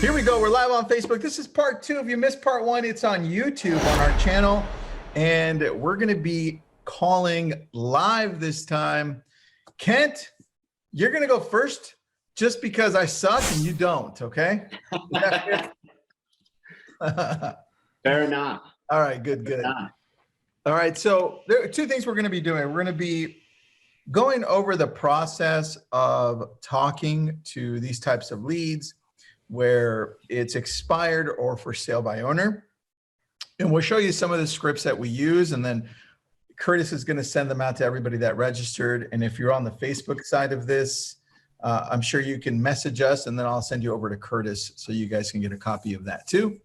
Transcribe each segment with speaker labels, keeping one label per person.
Speaker 1: Here we go. We're live on Facebook. This is part 2. If you missed part 1, it's on YouTube on our channel. And we're going to be calling live this time. Kent, you're going to go first just because I suck and you don't, okay?
Speaker 2: Fair enough.
Speaker 1: All right, good. All right, so there are 2 things we're going to be doing. We're going to be going over the process of talking to these types of leads where it's expired or for sale by owner. And we'll show you some of the scripts that we use, and then Curtis is going to send them out to everybody that registered. And if you're on the Facebook side of this, I'm sure you can message us, and then I'll send you over to Curtis so you guys can get a copy of that too.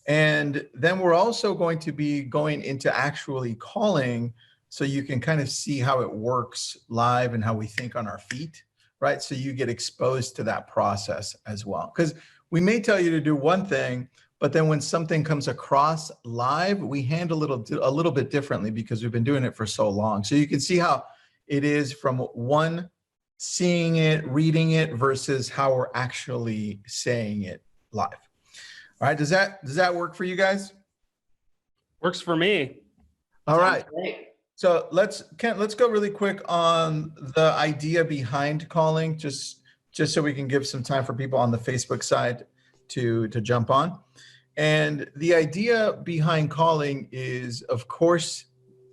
Speaker 1: And then we're also going to be going into actually calling so you can kind of see how it works live and how we think on our feet, right? So you get exposed to that process as well. Because we may tell you to do one thing, but then when something comes across live, we handle it a little bit differently because we've been doing it for so long. So you can see how it is from one, seeing it, reading it, versus how we're actually saying it live. All right, does that work for you guys?
Speaker 3: Works for me.
Speaker 1: All right. So Kent, let's go really quick on the idea behind calling, just so we can give some time for people on the Facebook side to jump on. And the idea behind calling is, of course,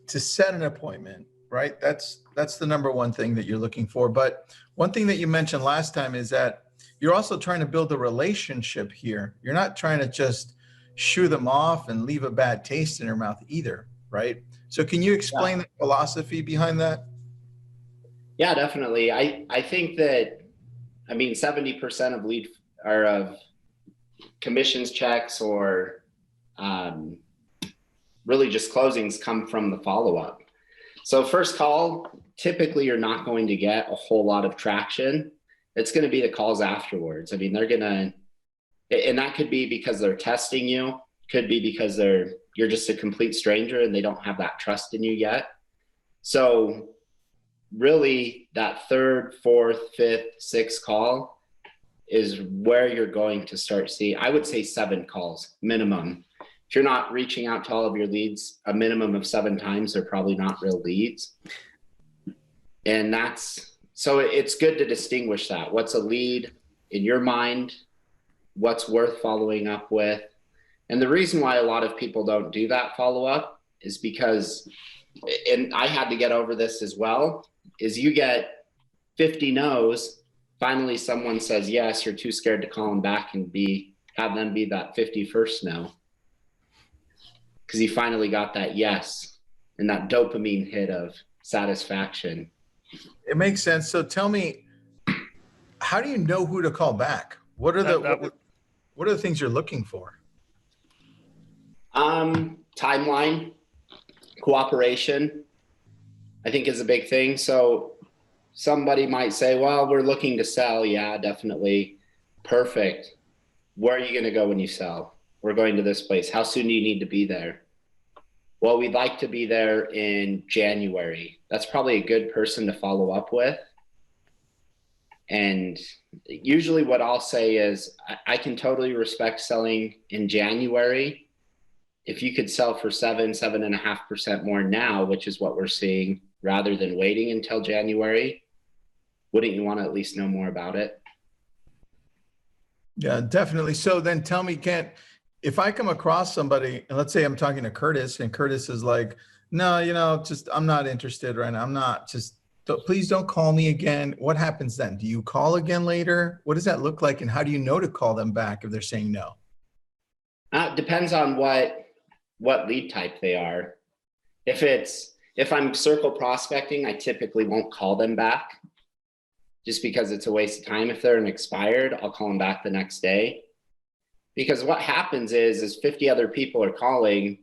Speaker 1: to set an appointment, right? That's the number one thing that you're looking for. But one thing that you mentioned last time is that you're also trying to build a relationship here. You're not trying to just shoo them off and leave a bad taste in their mouth either, right? So can you explain the philosophy behind that?
Speaker 2: Yeah, definitely. I think that, 70% of lead or of commissions checks or really just closings come from the follow-up. So first call, typically you're not going to get a whole lot of traction. It's going to be the calls afterwards. They're going to, and that could be because they're testing you, could be because you're just a complete stranger and they don't have that trust in you yet. So really that 3rd, 4th, 5th, 6th call is where you're going to start seeing, I would say 7 calls minimum. If you're not reaching out to all of your leads a minimum of 7 times, they're probably not real leads. And so it's good to distinguish that. What's a lead in your mind? What's worth following up with? And the reason why a lot of people don't do that follow-up is because, and I had to get over this as well, is you get 50 no's, finally someone says yes, you're too scared to call them back and have them be that 51st no. Because you finally got that yes and that dopamine hit of satisfaction.
Speaker 1: It makes sense. So tell me, how do you know who to call back? What are the things you're looking for?
Speaker 2: Timeline, cooperation, I think is a big thing. So somebody might say, well, we're looking to sell. Yeah, definitely. Perfect. Where are you going to go when you sell? We're going to this place. How soon do you need to be there? Well, we'd like to be there in January. That's probably a good person to follow up with. And usually what I'll say is I can totally respect selling in January. If you could sell for 7.5% more now, which is what we're seeing, rather than waiting until January, wouldn't you want to at least know more about it?
Speaker 1: Yeah, definitely. So then tell me, Kent, if I come across somebody, and let's say I'm talking to Curtis, and Curtis is like, no, just, I'm not interested right now. I'm not, please don't call me again. What happens then? Do you call again later? What does that look like? And how do you know to call them back if they're saying no?
Speaker 2: Depends on what lead type they are. If I'm circle prospecting, I typically won't call them back just because it's a waste of time. If they're an expired, I'll call them back the next day. Because what happens is 50 other people are calling,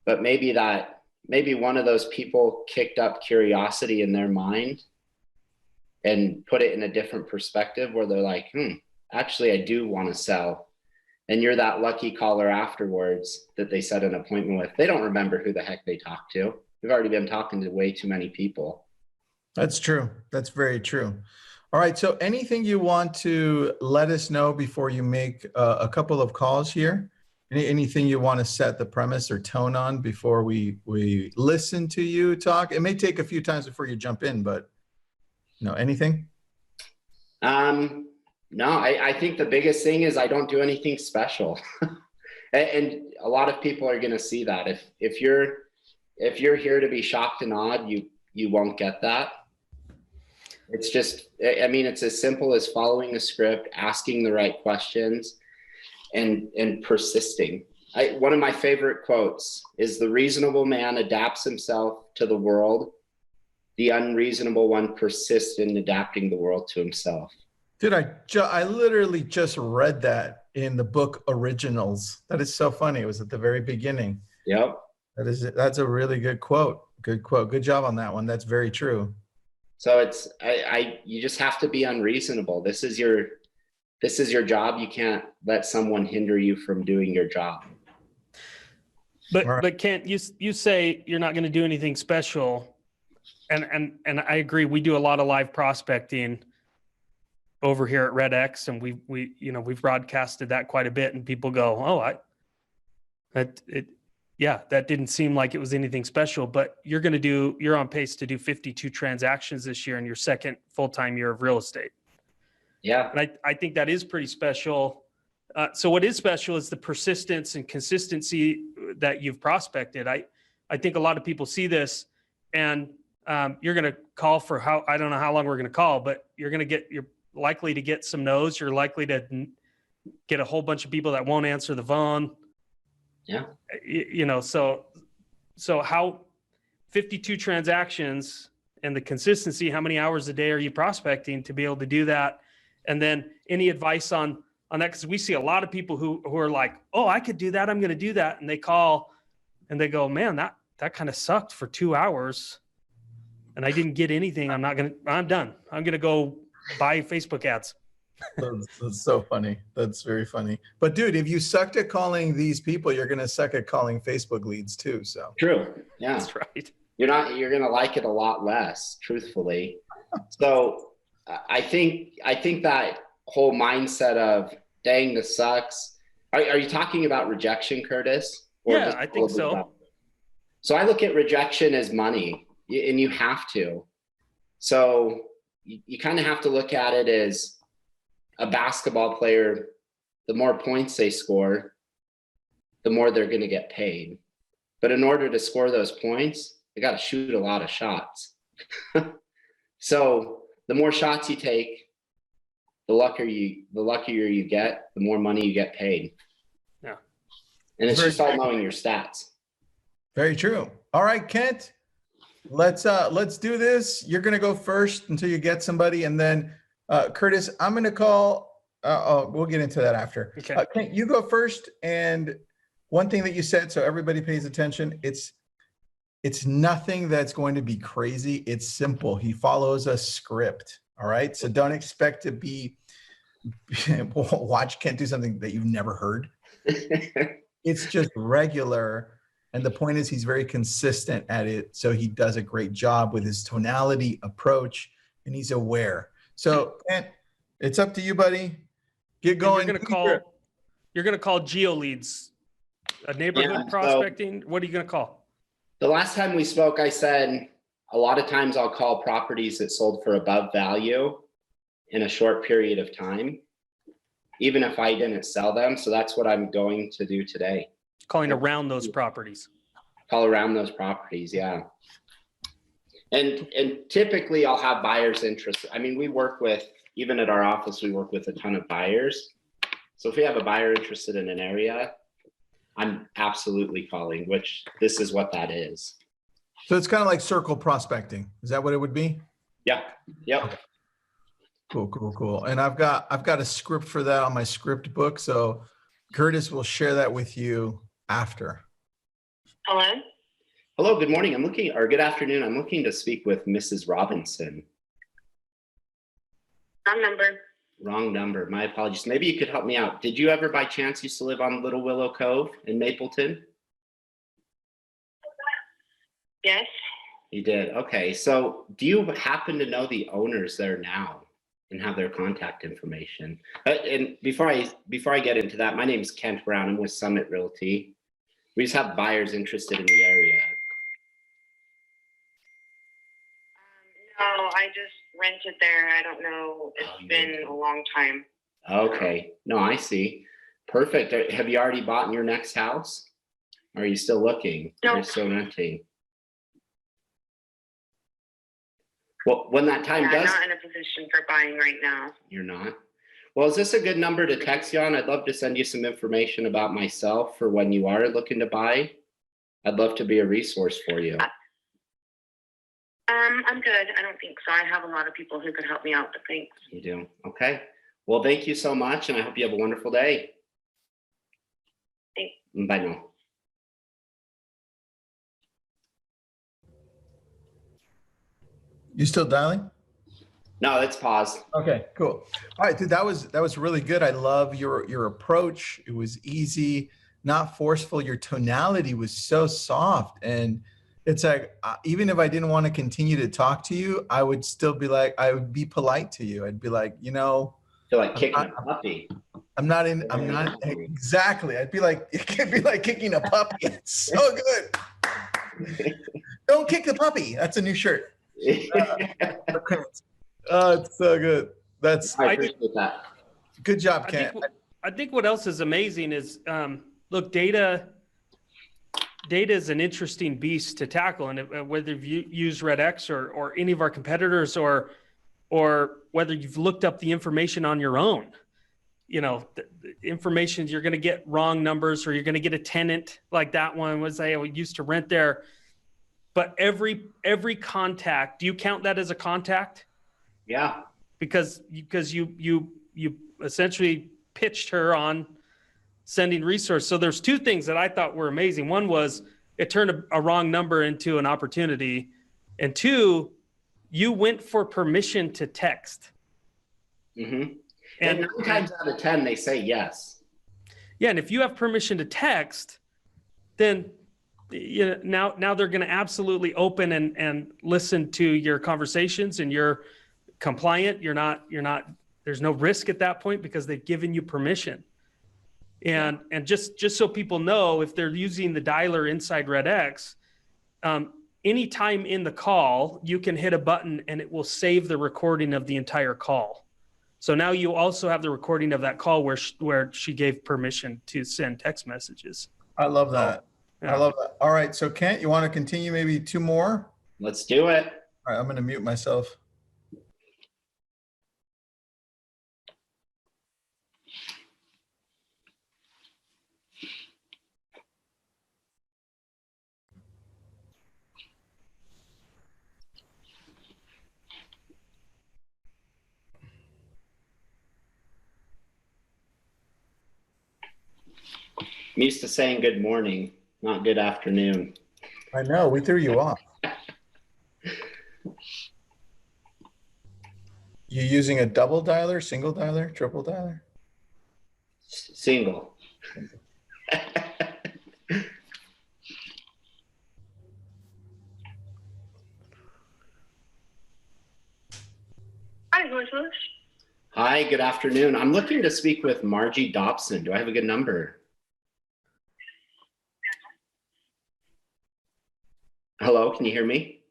Speaker 2: but maybe one of those people kicked up curiosity in their mind and put it in a different perspective where they're like, actually, I do want to sell. And you're that lucky caller afterwards that they set an appointment with. They don't remember who the heck they talked to. They've already been talking to way too many people.
Speaker 1: That's true. That's very true. All right. So anything you want to let us know before you make a couple of calls here? Anything you want to set the premise or tone on before we listen to you talk? It may take a few times before you jump in, but no, anything?
Speaker 2: No, I think the biggest thing is I don't do anything special. And a lot of people are going to see that. If you're here to be shocked and awed, you won't get that. It's just, I mean, it's as simple as following the script, asking the right questions, and persisting. One of my favorite quotes is, "The reasonable man adapts himself to the world. The unreasonable one persists in adapting the world to himself."
Speaker 1: Dude, I literally just read that in the book Originals. That is so funny. It was at the very beginning.
Speaker 2: Yep.
Speaker 1: That's a really good quote. Good quote. Good job on that one. That's very true.
Speaker 2: So you just have to be unreasonable. This is your job. You can't let someone hinder you from doing your job.
Speaker 3: But Kent, you say you're not going to do anything special, and I agree. We do a lot of live prospecting over here at REDX, and we've broadcasted that quite a bit, and people go, "Oh, that didn't seem like it was anything special." But you're on pace to do 52 transactions this year in your second full-time year of real estate.
Speaker 2: Yeah.
Speaker 3: And I think that is pretty special. So what is special is the persistence and consistency that you've prospected. I think a lot of people see this, and you're going to call for I don't know how long we're going to call, but you're likely to get some no's. You're likely to get a whole bunch of people that won't answer the phone.
Speaker 2: Yeah.
Speaker 3: So how 52 transactions and the consistency, how many hours a day are you prospecting to be able to do that? And then any advice on that? Because we see a lot of people who are like, "Oh, I could do that. I'm going to do that." And they call and they go, "Man, that kind of sucked for 2 hours and I didn't get anything. I'm done. I'm going to go buy Facebook ads."
Speaker 1: That's so funny. That's very funny. But dude, if you sucked at calling these people, you're going to suck at calling Facebook leads too. So
Speaker 2: true. Yeah,
Speaker 3: that's right.
Speaker 2: You're going to like it a lot less, truthfully. So I think that whole mindset of, "Dang, this sucks." Are you talking about rejection, Curtis?
Speaker 3: Yeah, I think so.
Speaker 2: So I look at rejection as money, and you have to. So you kind of have to look at it as a basketball player. The more points they score, the more they're going to get paid. But in order to score those points, they got to shoot a lot of shots. So the more shots you take, the luckier you get, the more money you get paid.
Speaker 3: Yeah.
Speaker 2: And it's just all knowing your stats.
Speaker 1: Very true. All right, Kent, let's do this. You're going to go first until you get somebody. And then Curtis, I'm going to call, we'll get into that after.
Speaker 3: Okay.
Speaker 1: Kent, you go first. And one thing that you said, so everybody pays attention, it's nothing that's going to be crazy. It's simple. He follows a script. All right. So don't expect to watch Kent do something that you've never heard. It's just regular. And the point is, he's very consistent at it. So he does a great job with his tonality approach, and he's aware. So Kent, it's up to you, buddy. Get going.
Speaker 3: You're going to call geo leads, a neighborhood prospecting. What are you going to call?
Speaker 2: The last time we spoke, I said a lot of times I'll call properties that sold for above value in a short period of time, even if I didn't sell them. So that's what I'm going to do today.
Speaker 3: Calling around those properties.
Speaker 2: Call around those properties, yeah. And typically I'll have buyers interested. I mean, even at our office, we work with a ton of buyers. So if we have a buyer interested in an area, I'm absolutely calling, which this is what that is.
Speaker 1: So it's kind of like circle prospecting. Is that what it would be?
Speaker 2: Yeah. Yep.
Speaker 1: Okay. Cool. And I've got a script for that on my script book. So Curtis will share that with you after.
Speaker 2: Hello, good morning. Good afternoon. I'm looking to speak with Mrs. Robinson. Wrong number. My apologies. Maybe you could help me out. Did you ever by chance used to live on Little Willow Cove in Mapleton?
Speaker 4: Yes.
Speaker 2: You did. Okay. So do you happen to know the owners there now? and have their contact information. And before I get into that, my name is Kent Brown. I'm with Summit Realty. We just have buyers interested in the area.
Speaker 4: No, I just rented there. I don't know. It's been a long time.
Speaker 2: Okay. No, I see. Perfect. Have you already bought in your next house? Or are you still looking?
Speaker 4: No.
Speaker 2: Or are you still renting? Well, when that time
Speaker 4: I'm
Speaker 2: does,
Speaker 4: not in a position for buying right now.
Speaker 2: you're not. Well, is this a good number to text you on? I'd love to send you some information about myself for when you are looking to buy. I'd love to be a resource for you.
Speaker 4: I'm good. I don't think so. I have a lot of people who could help me out, but thanks.
Speaker 2: You do? Okay. Well, thank you so much, and I hope you have a wonderful day.
Speaker 4: Thanks.
Speaker 2: Bye now.
Speaker 1: You still dialing?
Speaker 2: No, let's pause.
Speaker 1: Okay, cool. All right, dude, that was really good. I love your approach. It was easy, not forceful. Your tonality was so soft, and it's like even if I didn't want to continue to talk to you, I would still be like, I would be polite to you. I'd be like, you know,
Speaker 2: I feel like kicking a puppy.
Speaker 1: I'm not exactly. I'd be like, it could be like kicking a puppy. It's so good. Don't kick the puppy. That's a new shirt. Oh, it's so good.
Speaker 2: I appreciate that.
Speaker 1: Good job, Ken.
Speaker 3: I think what else is amazing is, look, data is an interesting beast to tackle. And whether you use REDX or any of our competitors or whether you've looked up the information on your own, you know, the information, you're going to get wrong numbers, or you're going to get a tenant like that one was, I used to rent there. But every contact, do you count that as a contact?
Speaker 2: Yeah.
Speaker 3: Because you essentially pitched her on sending resource. So there's two things that I thought were amazing. One was it turned a wrong number into an opportunity. And two, you went for permission to text.
Speaker 2: Mm-hmm. And 9 times out of 10, they say yes.
Speaker 3: Yeah. And if you have permission to text, then now they're going to absolutely open and listen to your conversations, and you're compliant. You're not, there's no risk at that point because they've given you permission. And just so people know, if they're using the dialer inside REDX, anytime in the call, you can hit a button and it will save the recording of the entire call. So now you also have the recording of that call where she gave permission to send text messages.
Speaker 1: I love that.
Speaker 3: Yeah.
Speaker 1: I love that. All right. So Kent, you want to continue maybe 2 more?
Speaker 2: Let's do it.
Speaker 1: All right. I'm going to mute myself.
Speaker 2: I'm used to saying good morning, not good afternoon.
Speaker 1: I know. We threw you off. You using a double dialer, single dialer, triple dialer?
Speaker 2: Single.
Speaker 4: Hi, who is this?
Speaker 2: Hi, good afternoon. I'm looking to speak with Margie Dobson. Do I have a good number? Hello, can you hear me?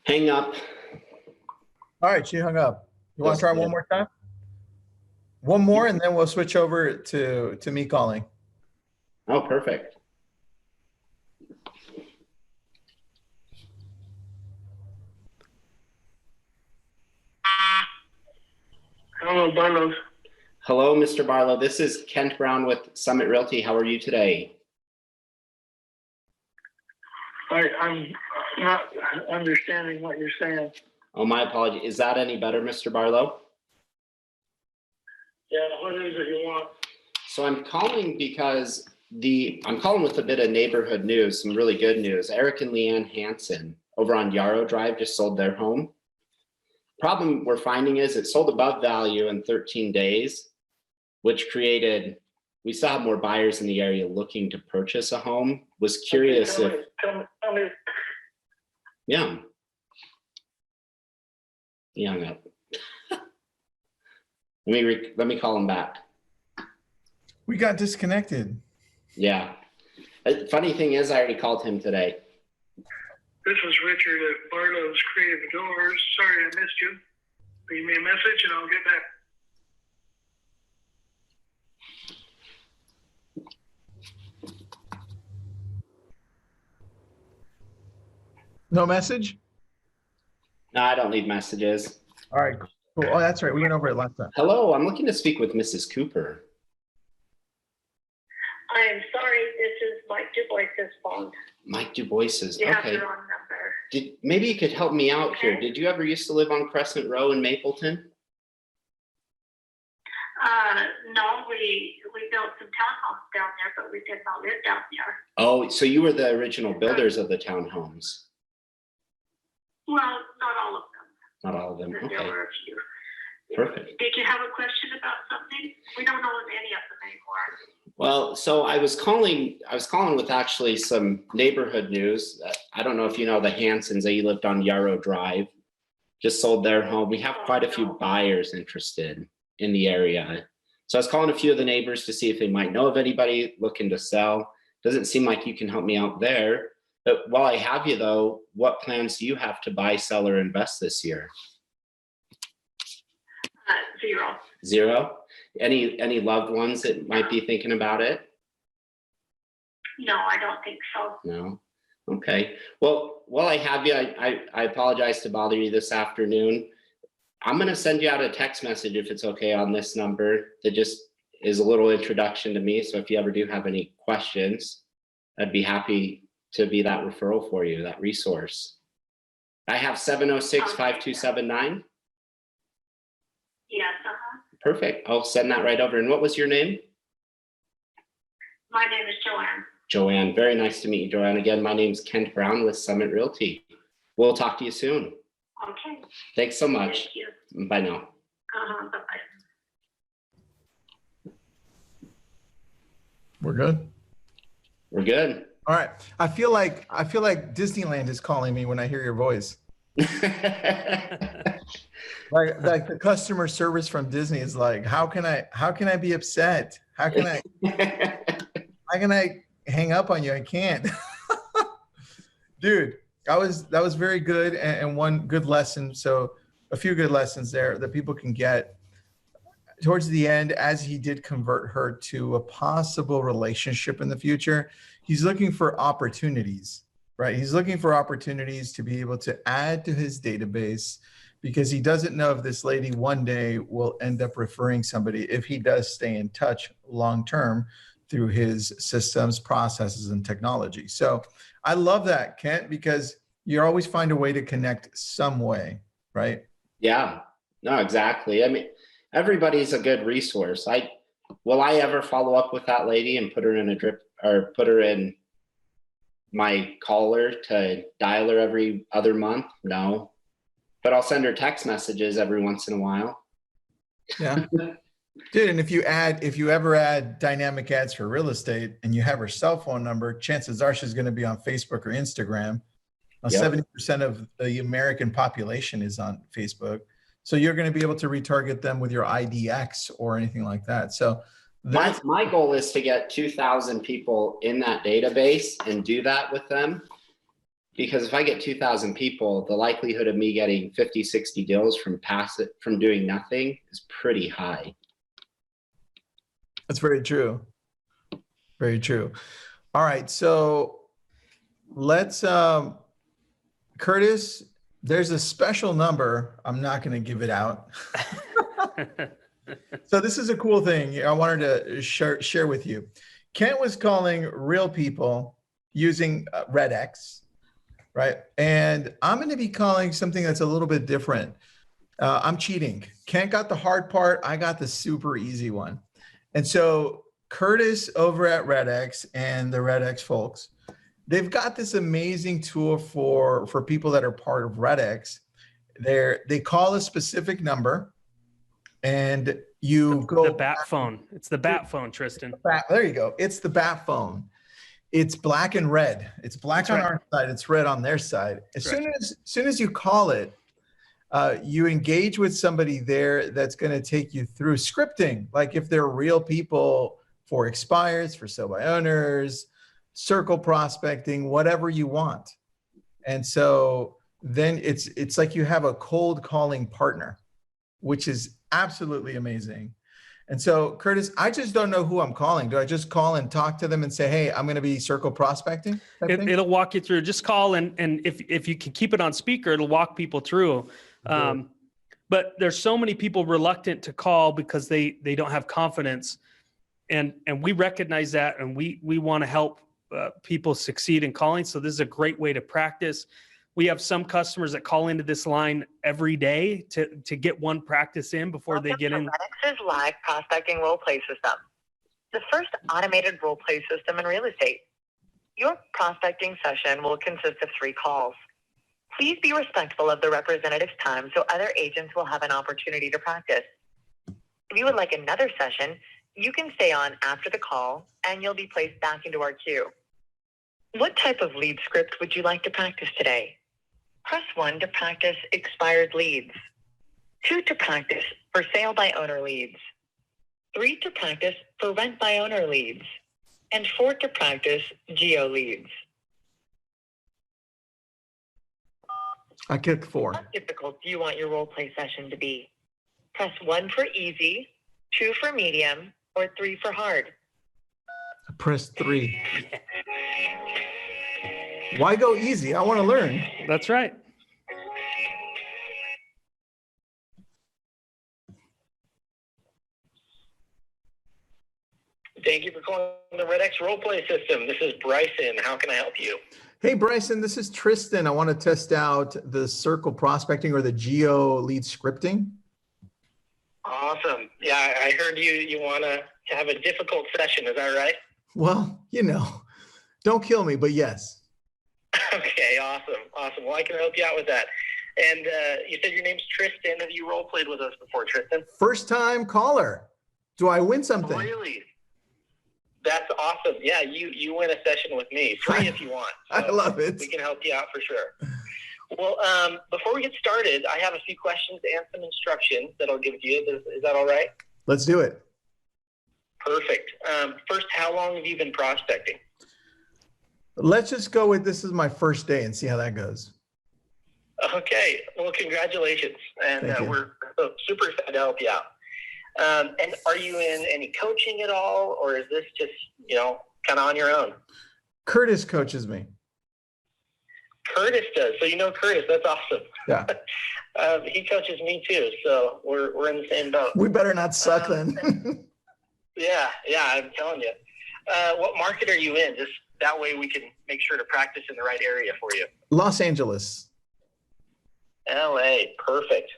Speaker 2: Hang up.
Speaker 1: All right. She hung up. You want to try one more time? One more, and then we'll switch over to me calling.
Speaker 2: Oh, perfect.
Speaker 4: Hello, Barlow.
Speaker 2: Hello, Mr. Barlow. This is Kent Brown with Summit Realty. How are you today?
Speaker 5: I'm not understanding what you're saying.
Speaker 2: Oh, my apology. Is that any better, Mr. Barlow?
Speaker 5: Yeah, what is it you want?
Speaker 2: So I'm calling because I'm calling with a bit of neighborhood news, some really good news. Eric and Leanne Hansen over on Yarrow Drive just sold their home. Problem we're finding is it sold above value in 13 days, which created we still have more buyers in the area looking to purchase a home. Was curious if,
Speaker 5: Tell me,
Speaker 2: yeah. He hung up. Let me call him back.
Speaker 1: We got disconnected.
Speaker 2: Yeah. Funny thing is, I already called him today.
Speaker 5: this is Richard at Barlow's Creative Doors. Sorry I missed you. Leave me a message and I'll get back.
Speaker 1: No message?
Speaker 2: No, I don't leave messages.
Speaker 1: All right, cool. Oh, that's right. We went over it last time.
Speaker 2: Hello, I'm looking to speak with Mrs. Cooper.
Speaker 4: I'm sorry, this is Mike DuBois's phone.
Speaker 2: Mike DuBois's.
Speaker 4: You have
Speaker 2: Okay.
Speaker 4: the wrong number.
Speaker 2: Maybe you could help me out here.
Speaker 4: Okay.
Speaker 2: Did you ever used to live on Crescent Row in Mapleton?
Speaker 4: No, we built some townhomes down there, but we did not live down there.
Speaker 2: Oh, so you were the original builders of the townhomes.
Speaker 4: Well, not all of them.
Speaker 2: Not all of them.
Speaker 4: There
Speaker 2: Okay.
Speaker 4: were a few.
Speaker 2: Perfect.
Speaker 4: Did you have a question about something? We don't know any of them anymore.
Speaker 2: Well, so I was calling with actually some neighborhood news. I don't know if you know the Hansons. They lived on Yarrow Drive. Just sold their home. We have quite a few buyers interested in the area. So I was calling a few of the neighbors to see if they might know of anybody looking to sell. Doesn't seem like you can help me out there. But while I have you though, what plans do you have to buy, sell, or invest this year?
Speaker 4: Zero.
Speaker 2: Zero? Any loved ones that might be thinking about it?
Speaker 4: No, I don't think so.
Speaker 2: No? Okay. Well, while I have you, I apologize to bother you this afternoon. I'm going to send you out a text message if it's okay on this number that just is a little introduction to me. So if you ever do have any questions, I'd be happy to be that referral for you, that resource. I have 706-5279.
Speaker 4: Yes,
Speaker 2: Perfect. I'll send that right over. And what was your name?
Speaker 4: My name is Joanne.
Speaker 2: Joanne. Very nice to meet you, Joanne. Again, my name's Kent Brown with Summit Realty. We'll talk to you soon.
Speaker 4: Okay.
Speaker 2: Thanks so much.
Speaker 4: Thank you.
Speaker 2: Bye now.
Speaker 4: Bye-bye.
Speaker 1: We're good.
Speaker 2: We're good.
Speaker 1: All right. I feel like Disneyland is calling me when I hear your voice. Like the customer service from Disney is like, how can I be upset? How can I hang up on you? I can't. Dude, that was very good and one good lesson. So a few good lessons there that people can get towards the end, as he did convert her to a possible relationship in the future. He's looking for opportunities, right? He's looking for opportunities to be able to add to his database, because he doesn't know if this lady one day will end up referring somebody if he does stay in touch long-term through his systems, processes, and technology. So I love that, Kent, because you always find a way to connect some way, right?
Speaker 2: Yeah, no, exactly. I mean, everybody's a good resource. Will I ever follow up with that lady and put her in a drip or put her in my caller to dial her every other month? No. But I'll send her text messages every once in a while.
Speaker 1: Yeah. Dude, and if you ever add dynamic ads for real estate and you have her cell phone number, chances are she's going to be on Facebook or Instagram. Now,
Speaker 2: Yep.
Speaker 1: 70% of the American population is on Facebook. So you're going to be able to retarget them with your IDX or anything like that. So
Speaker 2: My goal is to get 2,000 people in that database and do that with them. Because if I get 2,000 people, the likelihood of me getting 50, 60 deals from doing nothing is pretty high.
Speaker 1: That's very true. Very true. All right. So let's, Curtis, there's a special number. I'm not going to give it out. So this is a cool thing I wanted to share with you. Kent was calling real people using REDX, right? And I'm going to be calling something that's a little bit different. I'm cheating. Kent got the hard part. I got the super easy one. And so Curtis over at REDX and the REDX folks, they've got this amazing tool for people that are part of REDX. They call a specific number, and You go
Speaker 3: The bat phone. It's the bat phone, Tristan.
Speaker 1: There you go. It's the bat phone. It's black and red. It's black on our side. It's red on their side. As soon as you call it, you engage with somebody there that's going to take you through scripting. Like if they're real people for expires, for sell by owners, circle prospecting, whatever you want. And so then it's like you have a cold calling partner, which is absolutely amazing. And so, Curtis, I just don't know who I'm calling. Do I just call and talk to them and say, hey, I'm going to be circle prospecting?
Speaker 3: It'll walk you through. Just call, and if you can keep it on speaker, it'll walk people through. But there's so many people reluctant to call because they don't have confidence. And we recognize that, and we want to help people succeed in calling. So this is a great way to practice. We have some customers that call into this line every day to get one practice in before they get in.
Speaker 6: REDX's live prospecting role play system, the first automated role play system in real estate. Your prospecting session will consist of 3 calls. Please be respectful of the representative's time so other agents will have an opportunity to practice. If you would like another session, you can stay on after the call and you'll be placed back into our queue. What type of lead script would you like to practice today? Press 1 to practice expired leads, 2 to practice for sale by owner leads, 3 to practice for rent by owner leads, and 4 to practice geo leads.
Speaker 1: I clicked 4.
Speaker 6: How difficult do you want your role play session to be? Press 1 for easy, 2 for medium, or 3 for hard.
Speaker 1: I pressed 3. Why go easy? I want to learn.
Speaker 3: That's right.
Speaker 7: Thank you for calling the REDX Roleplay System. This is Bryson. How can I help you?
Speaker 1: Hey, Bryson, this is Tristan. I want to test out the circle prospecting or the geo lead scripting.
Speaker 7: Awesome. Yeah, I heard you want to have a difficult session. Is that right?
Speaker 1: Well, don't kill me, but yes.
Speaker 7: Okay, awesome. Well, I can help you out with that. And you said your name's Tristan. Have you role played with us before, Tristan?
Speaker 1: First time caller. Do I win something?
Speaker 7: Really? That's awesome. Yeah, you win a session with me. Free if you want. So
Speaker 1: I love it.
Speaker 7: We can help you out for sure. Well, before we get started, I have a few questions and some instructions that I'll give to you. Is that all right?
Speaker 1: Let's do it.
Speaker 7: Perfect. First, how long have you been prospecting?
Speaker 1: Let's just go with this is my first day and see how that goes.
Speaker 7: Okay. Well, congratulations. And we're super excited to help you out. And are you in any coaching at all, or is this just, kind of on your own?
Speaker 1: Curtis coaches me.
Speaker 7: Curtis does. So you know Curtis. That's awesome.
Speaker 1: Yeah.
Speaker 7: He coaches me too. So we're in the same boat.
Speaker 1: We better not suck then.
Speaker 7: Yeah, I'm telling you. What market are you in? Just that way we can make sure to practice in the right area for you.
Speaker 1: Los Angeles.
Speaker 7: LA. Perfect.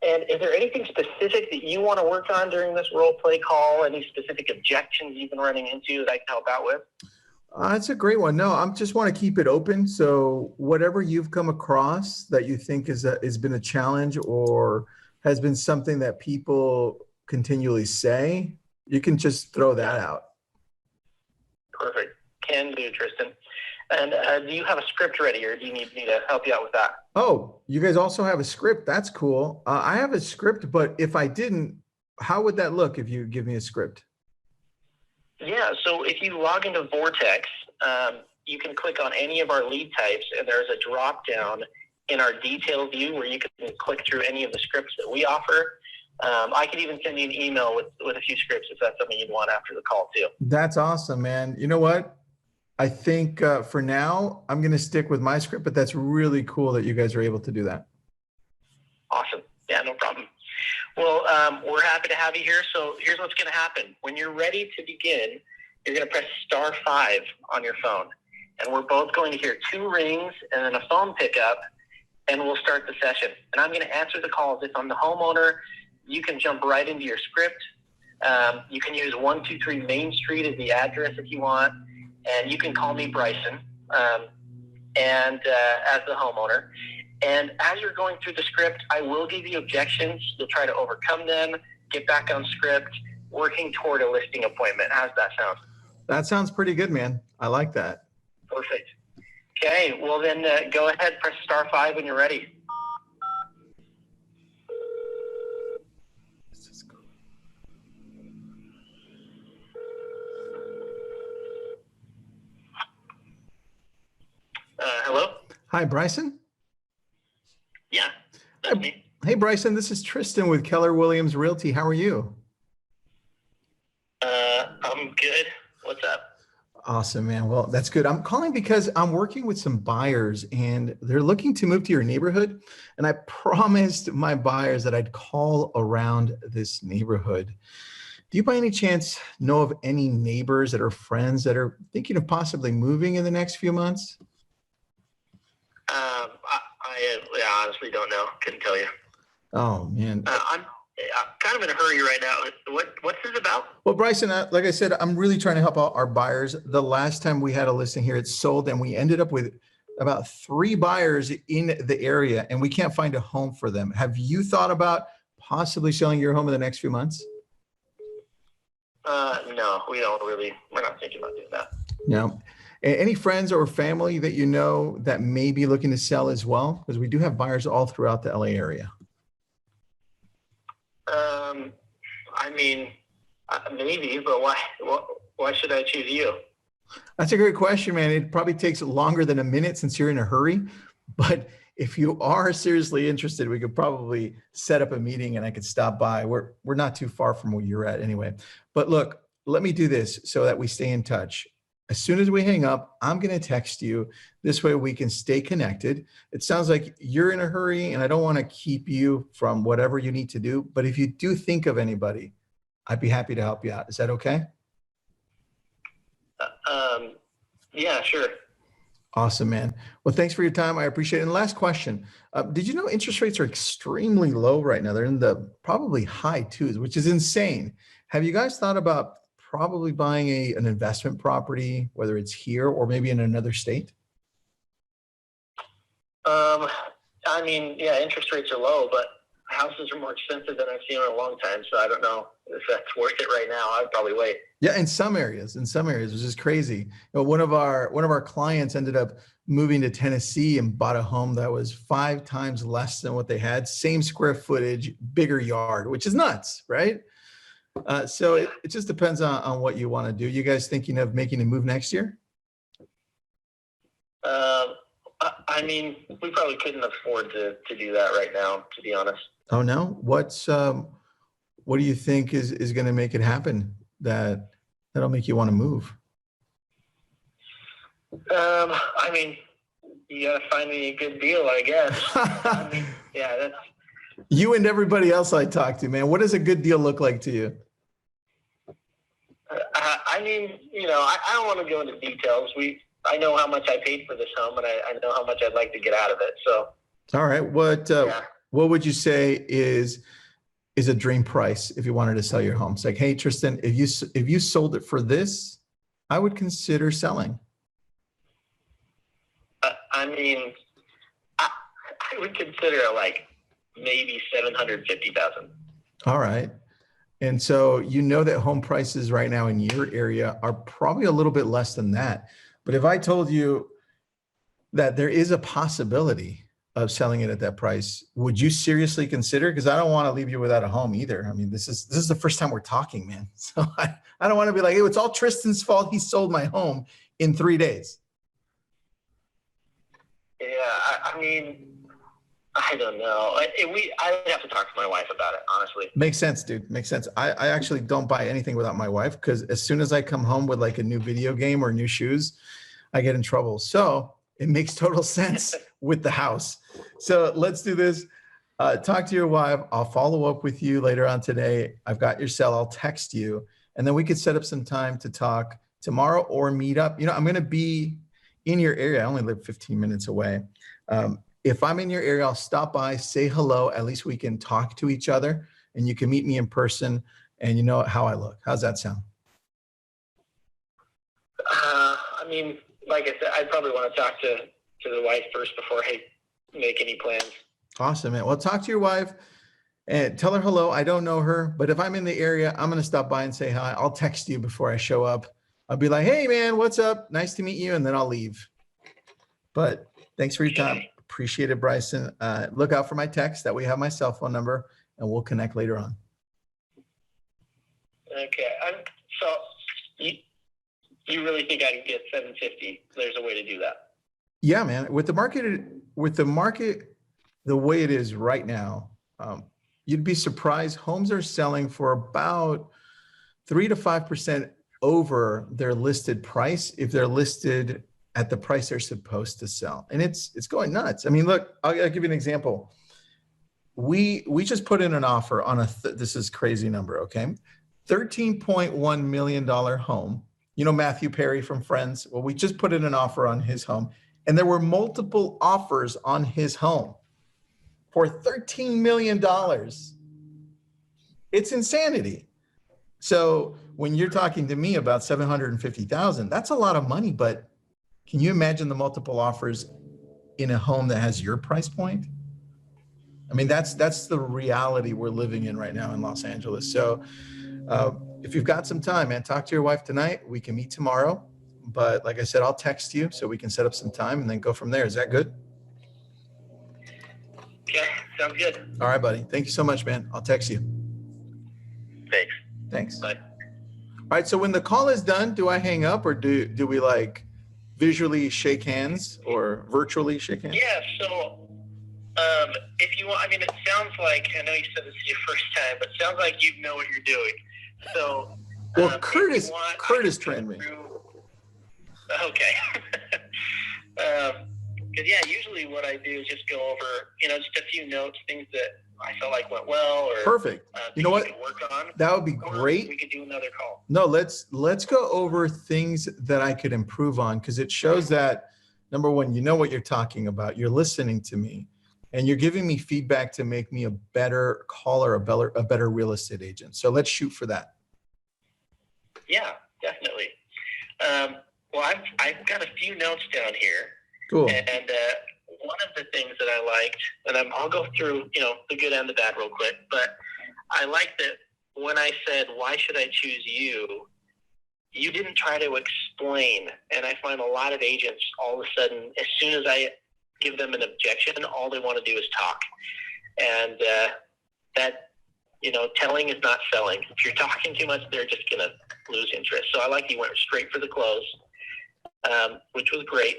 Speaker 7: And is there anything specific that you want to work on during this role play call? Any specific objections you've been running into that I can help out with?
Speaker 1: That's a great one. No, I just want to keep it open. So whatever you've come across that you think has been a challenge or has been something that people continually say, you can just throw that out.
Speaker 7: Perfect. Can do, Tristan. And do you have a script ready, or do you need me to help you out with that?
Speaker 1: Oh, you guys also have a script. That's cool. I have a script, but if I didn't, how would that look if you give me a script?
Speaker 7: Yeah, so if you log into Vortex, you can click on any of our lead types, and there's a drop down in our detail view where you can click through any of the scripts that we offer. I could even send you an email with a few scripts if that's something you'd want after the call too.
Speaker 1: That's awesome, man. You know what? I think for now, I'm going to stick with my script, but that's really cool that you guys are able to do that.
Speaker 7: Awesome. Yeah, no problem. Well, we're happy to have you here. So here's what's going to happen. When you're ready to begin, you're going to press *5 on your phone. And we're both going to hear 2 rings and then a phone pickup, and we'll start the session. And I'm going to answer the calls. If I'm the homeowner, you can jump right into your script. You can use 123 Main Street as the address if you want. And you can call me Bryson as the homeowner. And as you're going through the script, I will give you objections. You'll try to overcome them. get back on script, working toward a listing appointment. How's that sound?
Speaker 1: That sounds pretty good, man. I like that.
Speaker 7: Perfect. Okay, well then go ahead, press *5 when you're ready. Hello?
Speaker 1: Hi, Bryson.
Speaker 7: Yeah, that's me.
Speaker 1: Hey, Bryson, this is Tristan with Keller Williams Realty. How are you?
Speaker 7: I'm good. What's up?
Speaker 1: Awesome, man. Well, that's good. I'm calling because I'm working with some buyers and they're looking to move to your neighborhood. And I promised my buyers that I'd call around this neighborhood. Do you by any chance know of any neighbors that are friends that are thinking of possibly moving in the next few months?
Speaker 7: I honestly don't know. Couldn't tell you.
Speaker 1: Oh, man.
Speaker 7: I'm kind of in a hurry right now. What's this about?
Speaker 1: Well, Bryson, like I said, I'm really trying to help out our buyers. The last time we had a listing here, it sold and we ended up with about 3 buyers in the area and we can't find a home for them. Have you thought about possibly selling your home in the next few months?
Speaker 7: No, we're not thinking about doing that.
Speaker 1: No. Any friends or family that you know that may be looking to sell as well? Because we do have buyers all throughout the LA area.
Speaker 7: I mean, maybe, but why should I choose you?
Speaker 1: That's a great question, man. It probably takes longer than a minute since you're in a hurry. But if you are seriously interested, we could probably set up a meeting and I could stop by. We're not too far from where you're at anyway. But look, let me do this so that we stay in touch. As soon as we hang up, I'm going to text you. This way we can stay connected. It sounds like you're in a hurry and I don't want to keep you from whatever you need to do. But if you do think of anybody, I'd be happy to help you out. Is that okay?
Speaker 7: Yeah, sure.
Speaker 1: Awesome, man. Well, thanks for your time. I appreciate it. And last question. Did you know interest rates are extremely low right now? They're in the probably high 2s, which is insane. Have you guys thought about probably buying an investment property, whether it's here or maybe in another state?
Speaker 7: I mean, yeah, interest rates are low, but houses are more expensive than I've seen in a long time. So I don't know if that's worth it right now. I'd probably wait. Yeah,
Speaker 1: in some areas, which is crazy. You know, one of our clients ended up moving to Tennessee and bought a home that was 5 times less than what they had, same square footage, bigger yard, which is nuts, right? So it just depends on what you want to do. You guys thinking of making a move next year?
Speaker 7: I mean, we probably couldn't afford to do that right now, to be honest.
Speaker 1: Oh no? What do you think is going to make it happen that'll make you want to move?
Speaker 7: I mean, you got to find me a good deal, I guess. I mean, yeah, that's
Speaker 1: you and everybody else I talk to, man. What does a good deal look like to you?
Speaker 7: I mean, I don't want to go into details. I know how much I paid for this home, and I know how much I'd like to get out of it. So,
Speaker 1: all right, what would you say is a dream price if you wanted to sell your home? It's like, hey, Tristan, if you sold it for this, I would consider selling.
Speaker 7: I mean, I would consider like maybe $750,000.
Speaker 1: All right. And so that home prices right now in your area are probably a little bit less than that. But if I told you that there is a possibility of selling it at that price, would you seriously consider? Because I don't want to leave you without a home either. I mean, this is the first time we're talking, man. So I don't want to be like, hey, it's all Tristan's fault. He sold my home in 3 days.
Speaker 7: Yeah, I mean, I don't know. I would have to talk to my wife about it, honestly.
Speaker 1: Makes sense, dude. Makes sense. I actually don't buy anything without my wife because as soon as I come home with like a new video game or new shoes, I get in trouble. So it makes total sense with the house. So let's do this. Talk to your wife. I'll follow up with you later on today. I've got your cell. I'll text you. And then we could set up some time to talk tomorrow or meet up. I'm going to be in your area. I only live 15 minutes away. If I'm in your area, I'll stop by, say hello. At least we can talk to each other and you can meet me in person and you know how I look. How's that sound?
Speaker 7: I mean, like I said, I'd probably want to talk to the wife first before I make any plans.
Speaker 1: Awesome, man. Well, talk to your wife and tell her hello. I don't know her, but if I'm in the area, I'm going to stop by and say hi. I'll text you before I show up. I'll be like, hey man, what's up? Nice to meet you. And then I'll leave. But thanks for your time. Appreciate it, Bryson. Look out for my text that we have my cell phone number and we'll connect later on.
Speaker 7: Okay. So you really think I can get 750? There's a way to do that.
Speaker 1: Yeah, man. With the market, the way it is right now, you'd be surprised. Homes are selling for about 3 to 5% over their listed price if they're listed at the price they're supposed to sell. And it's going nuts. I mean, look, I'll give you an example. We just put in an offer on this is crazy number, okay? $13.1 million home. You know Matthew Perry from Friends? Well, we just put in an offer on his home, and there were multiple offers on his home for $13 million. It's insanity. So when you're talking to me about 750,000, that's a lot of money, but can you imagine the multiple offers in a home that has your price point? I mean, that's the reality we're living in right now in Los Angeles. So if you've got some time, man, talk to your wife tonight. We can meet tomorrow. But like I said, I'll text you so we can set up some time and then go from there. Is that good?
Speaker 7: Yeah, sounds good.
Speaker 1: All right, buddy. Thank you so much, man. I'll text you.
Speaker 7: Thanks.
Speaker 1: All right. So when the call is done, do I hang up or do we like visually shake hands or virtually shake hands?
Speaker 7: Yeah. So if you want, I mean, it sounds like, I know you said this is your first time, but it sounds like you know what you're doing. So,
Speaker 1: well, Curtis trained me.
Speaker 7: Okay. Because yeah, usually what I do is just go over, just a few notes, things that I felt like went well, or
Speaker 1: perfect. You know what?
Speaker 7: Work on.
Speaker 1: That would be great.
Speaker 7: We could do another call.
Speaker 1: No, let's go over things that I could improve on, because it shows that, number one, you know what you're talking about. You're listening to me, and you're giving me feedback to make me a better caller, a better real estate agent. So let's shoot for that.
Speaker 7: Yeah, definitely. Well, I've got a few notes down here.
Speaker 1: Cool.
Speaker 7: And one of the things that I liked, and I'll go through, the good and the bad real quick, but I liked that when I said, why should I choose you? You didn't try to explain. And I find a lot of agents all of a sudden, as soon as I give them an objection, all they want to do is talk. And that, telling is not selling. If you're talking too much, they're just going to lose interest. So I like you went straight for the close, which was great.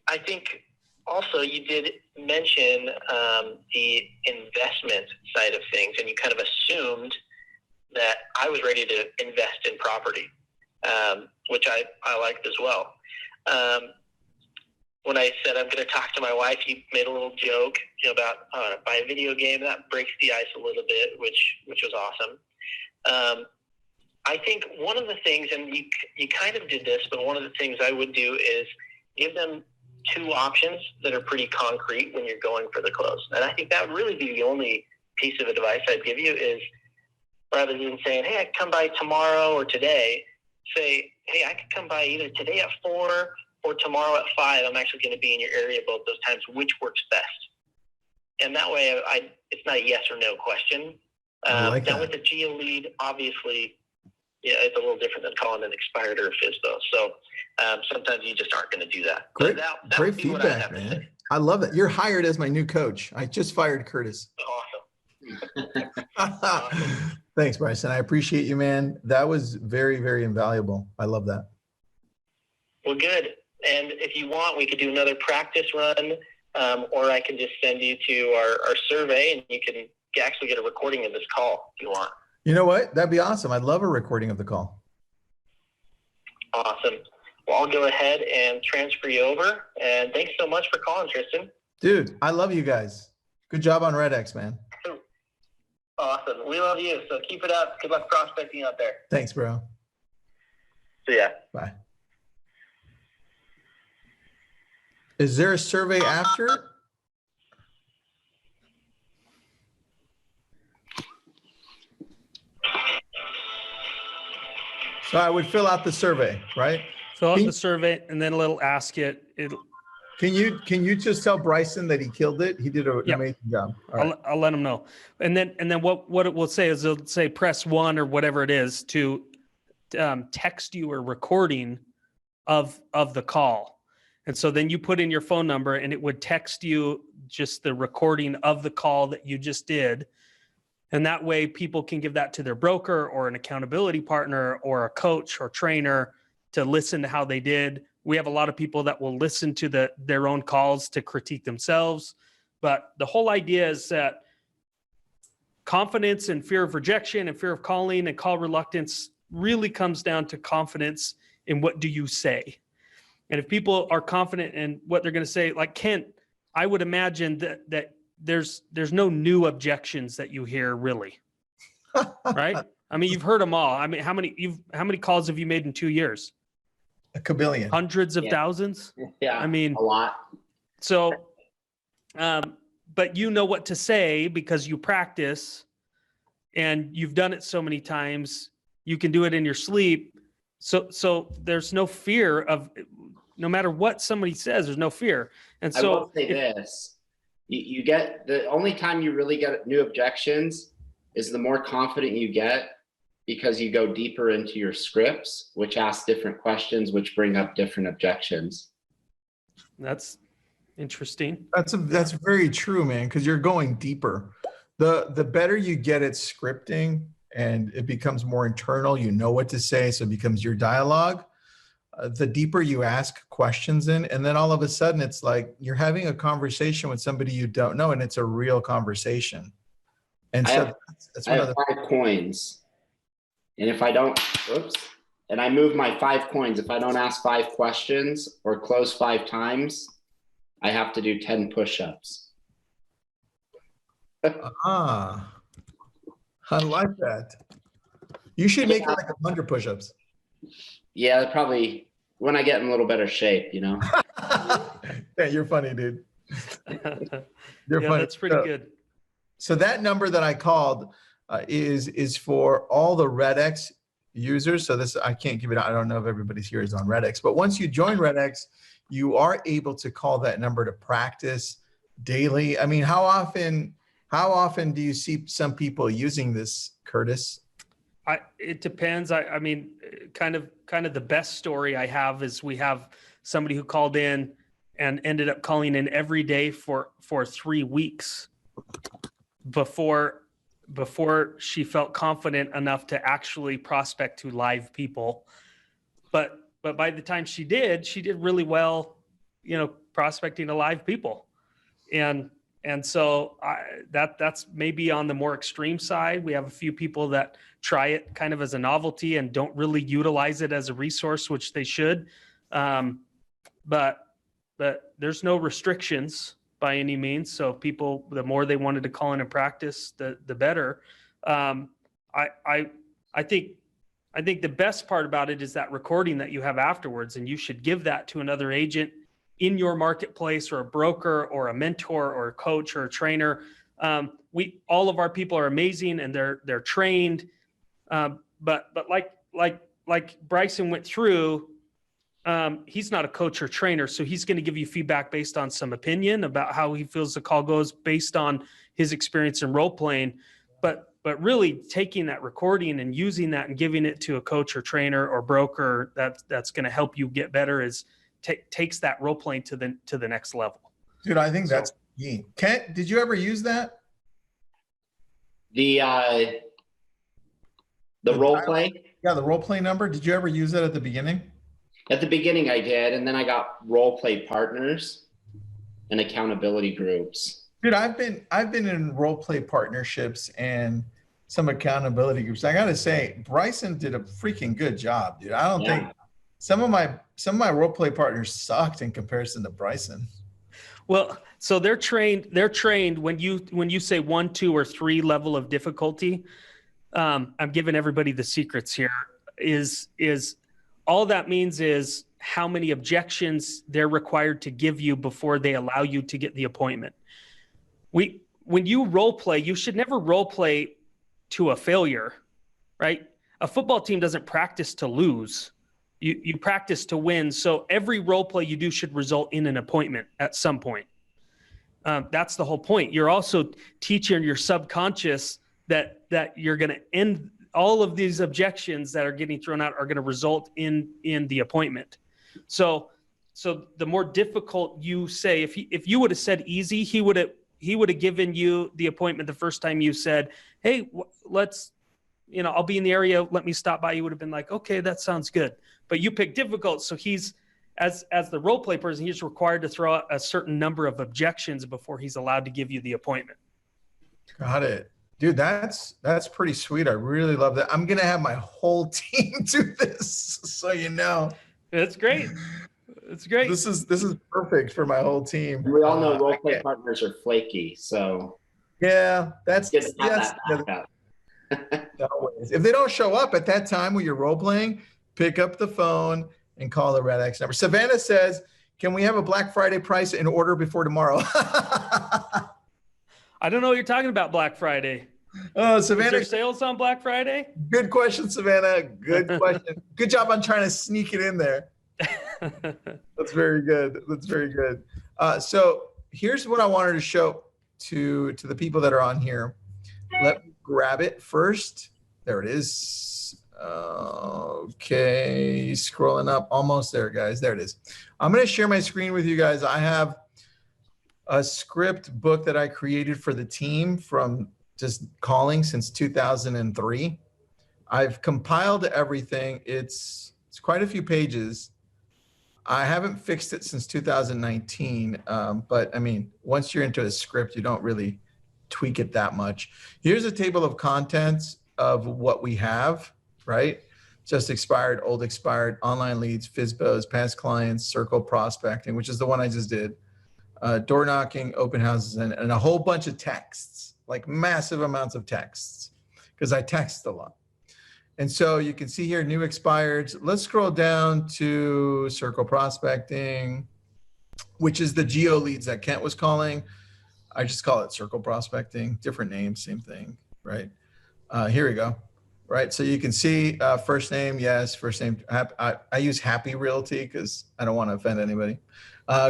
Speaker 7: I think also you did mention the investment side of things, and you kind of assumed that I was ready to invest in property, which I liked as well. When I said I'm going to talk to my wife, you made a little joke about buy a video game. That breaks the ice a little bit, which was awesome. I think one of the things, and you kind of did this, but one of the things I would do is give them two options that are pretty concrete when you're going for the close. And I think that would really be the only piece of advice I'd give you is, rather than saying, hey, I can come by tomorrow or today, say, hey, I could come by either today at 4 or tomorrow at 5. I'm actually going to be in your area both those times. Which works best? And that way, it's not a yes or no question. Now, with the geo lead, obviously, it's a little different than calling an expired or a FSBO. So sometimes you just aren't going to do that.
Speaker 1: Great, great feedback, man. I love it. You're hired as my new coach. I just fired Curtis.
Speaker 7: Awesome.
Speaker 1: Thanks, Bryson. I appreciate you, man. That was very, very invaluable. I love that.
Speaker 7: Well, good. And if you want, we could do another practice run, or I can just send you to our survey, and you can actually get a recording of this call if you want.
Speaker 1: You know what? That'd be awesome. I'd love a recording of the call.
Speaker 7: Awesome. Well, I'll go ahead and transfer you over. And thanks so much for calling, Tristan.
Speaker 1: Dude, I love you guys. Good job on REDX, man.
Speaker 7: Awesome. We love you. So keep it up. Good luck prospecting out there.
Speaker 1: Thanks, bro.
Speaker 7: See ya.
Speaker 1: Bye. Is there a survey after? So I would fill out the survey, right?
Speaker 3: Fill out the survey and then it'll ask it.
Speaker 1: Can you just tell Bryson that he killed it? He did an
Speaker 3: Yep.
Speaker 1: amazing job. All right.
Speaker 3: I'll let him know. And then what it will say is it'll say press 1 or whatever it is to text you a recording of the call. And so then you put in your phone number and it would text you just the recording of the call that you just did. And that way people can give that to their broker or an accountability partner or a coach or trainer to listen to how they did. We have a lot of people that will listen to their own calls to critique themselves. But the whole idea is that confidence and fear of rejection and fear of calling and call reluctance really comes down to confidence in what do you say. And if people are confident in what they're going to say, like Kent, I would imagine that there's no new objections that you hear really, right? I mean, you've heard them all. I mean, how many calls have you made in 2 years?
Speaker 1: A kabillion.
Speaker 3: Hundreds of thousands.
Speaker 2: Yeah.
Speaker 3: I mean,
Speaker 2: a lot.
Speaker 3: So, but you know what to say because you practice and you've done it so many times, you can do it in your sleep. So there's no fear of, no matter what somebody says, there's no fear. And so
Speaker 2: I will say this, you get, the only time you really get new objections is the more confident you get, because you go deeper into your scripts, which ask different questions, which bring up different objections.
Speaker 3: That's interesting.
Speaker 1: That's very true, man, because you're going deeper. The better you get at scripting and it becomes more internal, you know what to say, so it becomes your dialogue. The deeper you ask questions in, and then all of a sudden it's like you're having a conversation with somebody you don't know, and it's a real conversation. And so that's
Speaker 2: I have 5 coins. And if I don't, and I move my 5 coins, if I don't ask 5 questions or close 5 times, I have to do 10 push-ups.
Speaker 1: I like that. You should make it like 100 push-ups.
Speaker 2: Yeah, probably when I get in a little better shape, you know?
Speaker 1: Yeah, you're funny, dude. You're
Speaker 3: Yeah,
Speaker 1: funny.
Speaker 3: that's pretty good.
Speaker 1: So that number that I called is for all the REDX users. So this, I can't give it, I don't know if everybody's here is on REDX, but once you join REDX, you are able to call that number to practice daily. I mean, how often do you see some people using this, Curtis?
Speaker 3: It depends. I mean, kind of the best story I have is we have somebody who called in and ended up calling in every day for 3 weeks before she felt confident enough to actually prospect to live people. But by the time she did really well, you know, prospecting to live people. And so that's maybe on the more extreme side. We have a few people that try it kind of as a novelty and don't really utilize it as a resource, which they should. But there's no restrictions by any means. So people, the more they wanted to call in and practice, the better. I think the best part about it is that recording that you have afterwards, and you should give that to another agent in your marketplace, or a broker or a mentor or a coach or a trainer. All of our people are amazing and they're trained. But like Bryson went through, he's not a coach or trainer, so he's going to give you feedback based on some opinion about how he feels the call goes based on his experience in role playing. But really taking that recording and using that and giving it to a coach or trainer or broker that's going to help you get better takes that role playing to the next level.
Speaker 1: Dude, I think that's key. Kent, did you ever use that?
Speaker 2: The role play?
Speaker 1: Yeah, the role play number. Did you ever use that at the beginning?
Speaker 2: At the beginning I did, and then I got role play partners and accountability groups.
Speaker 1: Dude, I've been in role play partnerships and some accountability groups. I gotta say, Bryson did a freaking good job, dude. I don't think some of my role play partners sucked in comparison to Bryson.
Speaker 3: Well, so they're trained when you say 1, 2, or 3 level of difficulty. I'm giving everybody the secrets here. Is all that means is how many objections they're required to give you before they allow you to get the appointment. When you role play, you should never role play to a failure, right? A football team doesn't practice to lose. You practice to win. So every role play you do should result in an appointment at some point. That's the whole point. You're also teaching your subconscious that you're going to end all of these objections that are getting thrown out are going to result in the appointment. So the more difficult you say, if you would have said easy, he would have given you the appointment the first time you said, hey, let's, I'll be in the area, let me stop by. You would have been like, okay, that sounds good. But you picked difficult. So he's, as the role play person, he's required to throw out a certain number of objections before he's allowed to give you the appointment.
Speaker 1: Got it. Dude, that's pretty sweet. I really love that. I'm going to have my whole team do this. So,
Speaker 3: That's great. It's great.
Speaker 1: This is perfect for my whole team.
Speaker 2: We all know role play partners are flaky. So
Speaker 1: yeah, that's
Speaker 2: just have that backup.
Speaker 1: always. If they don't show up at that time when you're role playing, pick up the phone and call the REDX number. Savannah says, can we have a Black Friday price in order before tomorrow?
Speaker 3: I don't know what you're talking about, Black Friday.
Speaker 1: Oh, Savannah.
Speaker 3: Is there sales on Black Friday?
Speaker 1: Good question, Savannah. Good question. Good job on trying to sneak it in there. That's very good. That's very good. So here's what I wanted to show to the people that are on here. Let me grab it first. There it is. Okay, scrolling up, almost there, guys. There it is. I'm going to share my screen with you guys. I have a script book that I created for the team from just calling since 2003. I've compiled everything. It's quite a few pages. I haven't fixed it since 2019. But I mean, once you're into a script, you don't really tweak it that much. Here's a table of contents of what we have, right? Just expired, old expired, online leads, FISBOs, past clients, circle prospecting, which is the one I just did. Door knocking, open houses, and a whole bunch of texts, like massive amounts of texts, because I text a lot. And so you can see here, new expireds. Let's scroll down to circle prospecting, which is the geo leads that Kent was calling. I just call it circle prospecting, different names, same thing, right? Here we go, right? So you can see first name, yes, first name. I use Happy Realty because I don't want to offend anybody.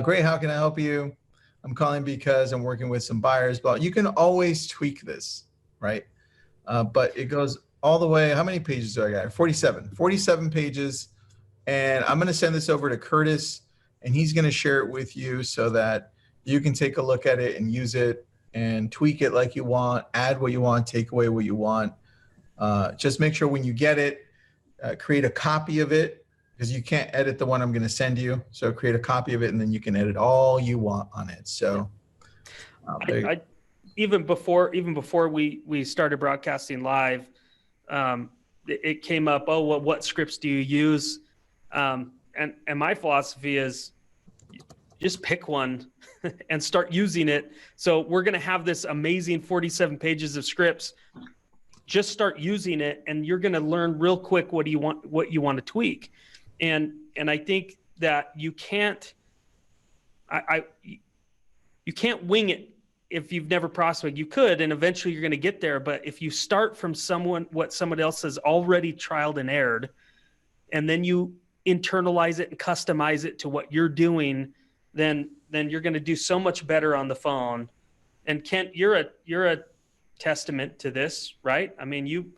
Speaker 1: Great, how can I help you? I'm calling because I'm working with some buyers. But you can always tweak this, right? But it goes all the way. How many pages do I got? 47 pages. And I'm going to send this over to Curtis, and he's going to share it with you so that you can take a look at it and use it and tweak it like you want, add what you want, take away what you want. Just make sure when you get it, create a copy of it, because you can't edit the one I'm going to send you. So create a copy of it, and then you can edit all you want on it. So
Speaker 3: even before we started broadcasting live, it came up, oh, well, what scripts do you use? And my philosophy is just pick one and start using it. So we're going to have this amazing 47 pages of scripts. Just start using it, and you're going to learn real quick what you want to tweak. And I think that you can't wing it if you've never prospected. You could, and eventually you're going to get there. But if you start from what someone else has already trialed and errored, and then you internalize it and customize it to what you're doing, then you're going to do so much better on the phone. And Kent, you're a testament to this, right? I mean, you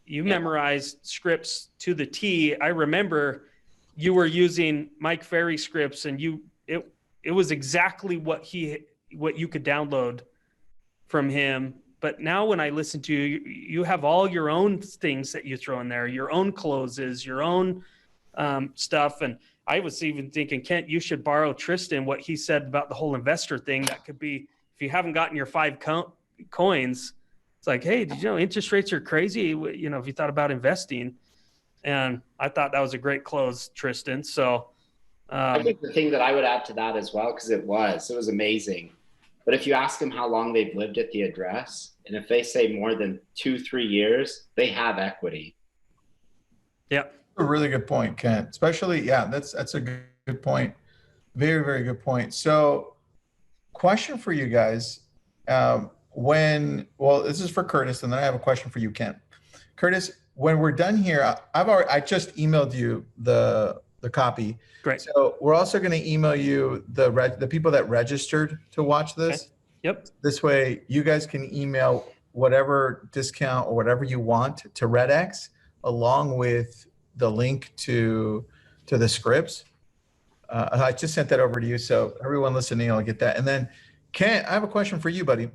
Speaker 3: memorized scripts to the T. I remember you were using Mike Ferry scripts, and it was exactly what you could download from him. But now when I listen to you, you have all your own things that you throw in there, your own closes, your own stuff. And I was even thinking, Kent, you should borrow Tristan, what he said about the whole investor thing. That could be, if you haven't gotten your 5 coins, it's like, hey, did you know interest rates are crazy? If you thought about investing. And I thought that was a great close, Tristan. So
Speaker 2: I think the thing that I would add to that as well, because it was amazing. But if you ask them how long they've lived at the address, and if they say more than 2-3 years, they have equity.
Speaker 3: Yeah.
Speaker 1: A really good point, Kent. Especially, yeah, that's a good point. Very, very good point. So question for you guys. This is for Curtis, and then I have a question for you, Kent. Curtis, when we're done here, I just emailed you the copy.
Speaker 3: Great.
Speaker 1: So we're also going to email you the people that registered to watch this.
Speaker 3: Okay. Yep.
Speaker 1: This way you guys can email whatever discount or whatever you want to REDX, along with the link to the scripts. I just sent that over to you. So everyone listening will get that. And then Kent, I have a question for you, buddy.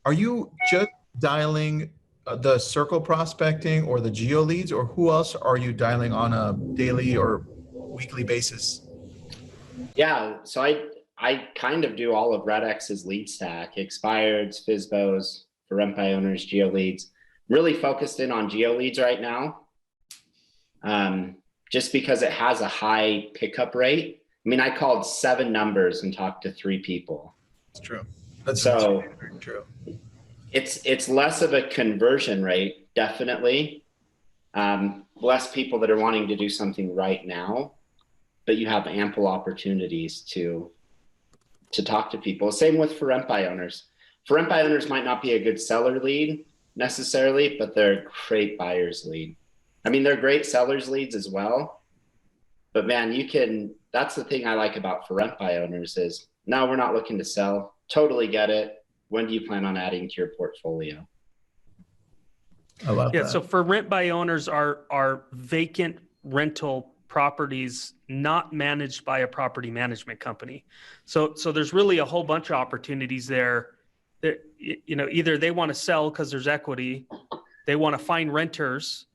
Speaker 1: Are you just dialing the circle prospecting or the geo leads, or who else are you dialing on a daily or weekly basis?
Speaker 2: Yeah, so I kind of do all of REDX's lead stack: expireds, FSBOs, for rent by owners, geo leads. Really focused in on geo leads right now, just because it has a high pickup rate. I mean, I called 7 numbers and talked to 3 people.
Speaker 1: That's true.
Speaker 2: That's
Speaker 1: very true.
Speaker 2: It's less of a conversion rate, definitely. Less people that are wanting to do something right now, but you have ample opportunities to talk to people. Same with for rent by owners. For rent by owners might not be a good seller lead necessarily, but they're a great buyer's lead. I mean, they're great sellers leads as well, but man, that's the thing I like about for rent by owners is, no, we're not looking to sell. Totally get it. When do you plan on adding to your portfolio?
Speaker 1: I love that.
Speaker 3: So for rent by owners are vacant rental properties not managed by a property management company. So there's really a whole bunch of opportunities there that, either they want to sell because there's equity, they want to find renters,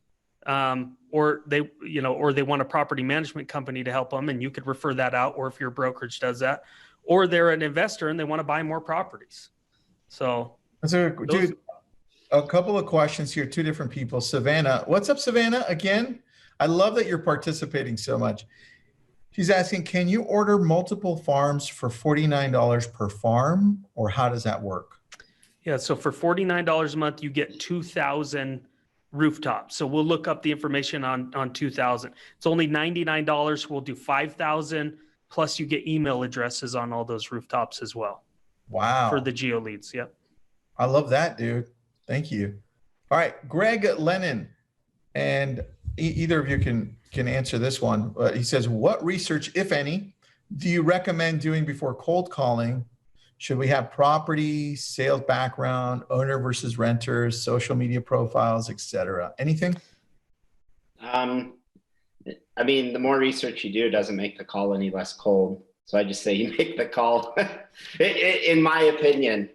Speaker 3: or they want a property management company to help them, and you could refer that out, or if your brokerage does that, or they're an investor and they want to buy more properties. So
Speaker 1: dude, a couple of questions here, 2 different people. Savannah, what's up, Savannah? Again, I love that you're participating so much. She's asking, can you order multiple farms for $49 per farm, or how does that work?
Speaker 3: Yeah, so for $49 a month, you get 2,000 rooftops. So we'll look up the information on 2,000. It's only $99. We'll do 5,000, plus you get email addresses on all those rooftops as well.
Speaker 1: Wow.
Speaker 3: For the geo leads. Yep.
Speaker 1: I love that, dude. Thank you. All right, Greg Lennon, and either of you can answer this one. He says, what research, if any, do you recommend doing before cold calling? Should we have property, sales background, owner versus renters, social media profiles, etc.? Anything?
Speaker 2: I mean, the more research you do, doesn't make the call any less cold. So I just say you make the call, in my opinion.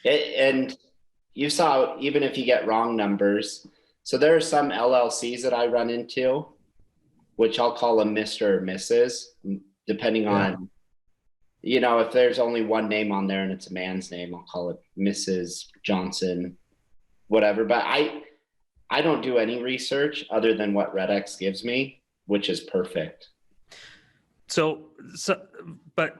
Speaker 2: And you saw, even if you get wrong numbers. So there are some LLCs that I run into, which I'll call them Mr. or Mrs., depending on, if there's only one name on there and it's a man's name, I'll call it Mrs. Johnson, whatever. But I don't do any research other than what REDX gives me, which is perfect.
Speaker 3: So, but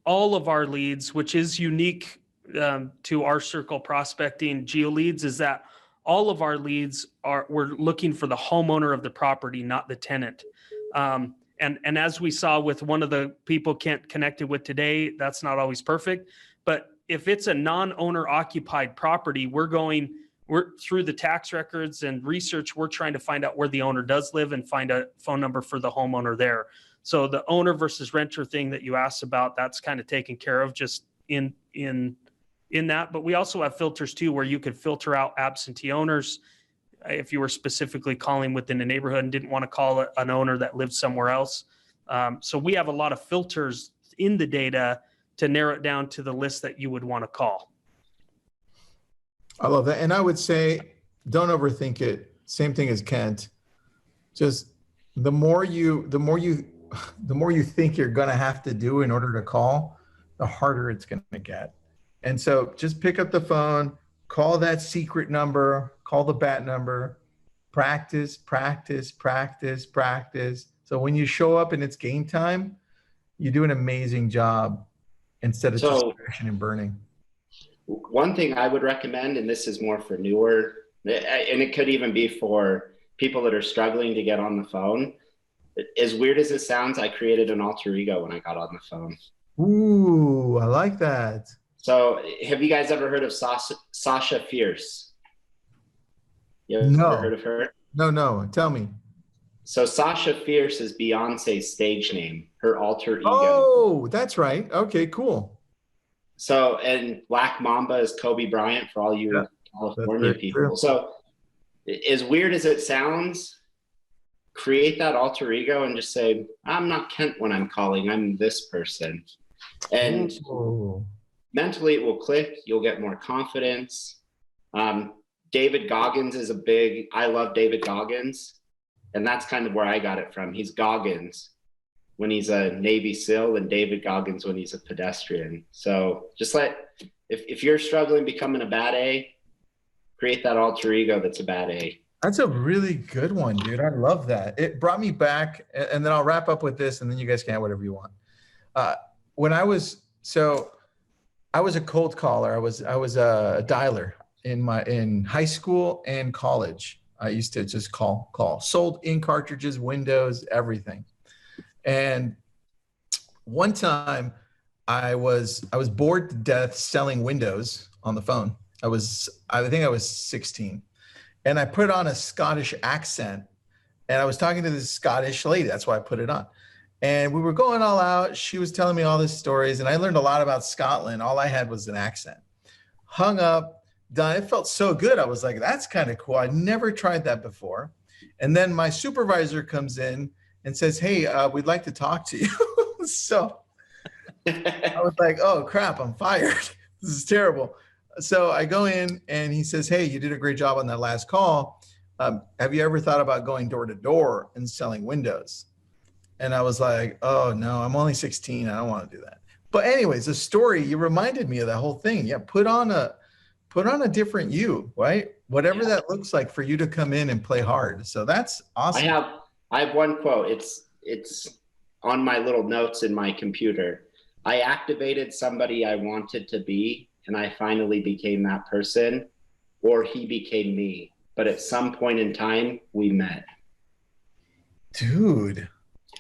Speaker 3: all of our leads, which is unique to our circle prospecting geo leads, is that all of our leads we're looking for the homeowner of the property, not the tenant. And as we saw with one of the people Kent connected with today, that's not always perfect. But if it's a non-owner occupied property, we're through the tax records and research, we're trying to find out where the owner does live and find a phone number for the homeowner there. So the owner versus renter thing that you asked about, that's kind of taken care of just in that. But we also have filters too, where you could filter out absentee owners if you were specifically calling within a neighborhood and didn't want to call an owner that lives somewhere else. So we have a lot of filters in the data to narrow it down to the list that you would want to call.
Speaker 1: I love that. And I would say, don't overthink it. Same thing as Kent. Just the more you think you're going to have to do in order to call, the harder it's going to get. And so just pick up the phone, call that secret number, call the bat number, practice. So when you show up and it's game time, you do an amazing job instead of just crashing and burning.
Speaker 2: One thing I would recommend, and this is more for newer, and it could even be for people that are struggling to get on the phone. As weird as it sounds, I created an alter ego when I got on the phone.
Speaker 1: Ooh, I like that.
Speaker 2: So have you guys ever heard of Sasha Fierce? You ever
Speaker 1: No.
Speaker 2: heard of her?
Speaker 1: No. Tell me.
Speaker 2: So Sasha Fierce is Beyonce's stage name, her alter ego.
Speaker 1: Oh, that's right. Okay, cool.
Speaker 2: So, and Black Mamba is Kobe Bryant for all you California people.
Speaker 1: True.
Speaker 2: So, as weird as it sounds, create that alter ego and just say, I'm not Kent when I'm calling, I'm this person. And mentally it will click, you'll get more confidence. David Goggins is I love David Goggins. And that's kind of where I got it from. He's Goggins when he's a Navy SEAL and David Goggins when he's a pedestrian. So just if you're struggling becoming a bad A, create that alter ego that's a bad A.
Speaker 1: That's a really good one, dude. I love that. It brought me back, and then I'll wrap up with this, and then you guys can have whatever you want. When I was a cold caller. I was a dialer in high school and college. I used to just call. Sold ink cartridges, Windows, everything. And one time I was bored to death selling Windows on the phone. I think I was 16. And I put on a Scottish accent, and I was talking to this Scottish lady. That's why I put it on. And we were going all out. She was telling me all these stories, and I learned a lot about Scotland. All I had was an accent. Hung up. Done. It felt so good. I was like, that's kind of cool. I never tried that before. And then my supervisor comes in and says, hey, we'd like to talk to you. So I was like, oh crap, I'm fired. This is terrible. So I go in and he says, hey, you did a great job on that last call. Have you ever thought about going door to door and selling Windows? And I was like, oh no, I'm only 16. I don't want to do that. But anyways, the story, you reminded me of that whole thing. Yeah. Put on a different you, right? Whatever that looks like for you to come in and play hard. So that's awesome.
Speaker 2: I have one quote. It's on my little notes in my computer. I activated somebody I wanted to be, and I finally became that person, or he became me. But at some point in time, we met.
Speaker 1: Dude,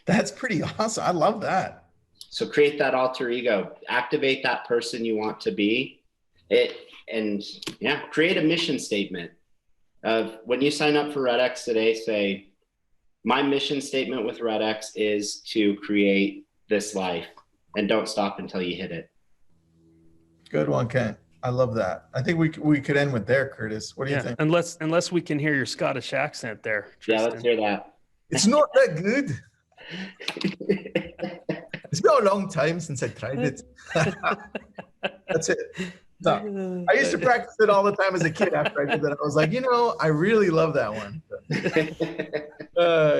Speaker 1: that's pretty awesome. I love that.
Speaker 2: So create that alter ego, activate that person you want to be. Create a mission statement of when you sign up for REDX today, say, my mission statement with REDX is to create this life, and don't stop until you hit it. Good
Speaker 1: one, Kent. I love that. I think we could end with there, Curtis. What do you think?
Speaker 3: Unless we can hear your Scottish accent there, Tristan.
Speaker 2: Yeah, let's hear that.
Speaker 1: It's not that good. It's been a long time since I tried it. That's it. No. I used to practice it all the time as a kid after I did that. I was like, I really love that one.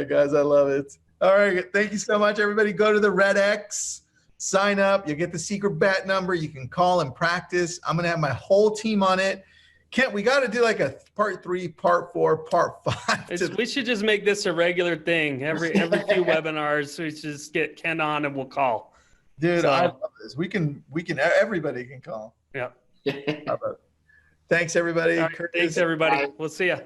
Speaker 1: Guys, I love it. All right. Thank you so much, everybody. Go to the REDX, sign up. You'll get the secret bat number. You can call and practice. I'm going to have my whole team on it. Kent, we got to do like a part 3, part 4, part 5.
Speaker 3: We should just make this a regular thing. Every few webinars, we just get Kent on and we'll call.
Speaker 1: Dude, I love this. Everybody can call.
Speaker 3: Yeah.
Speaker 1: Thanks, everybody.
Speaker 3: Right, thanks, everybody. We'll see you.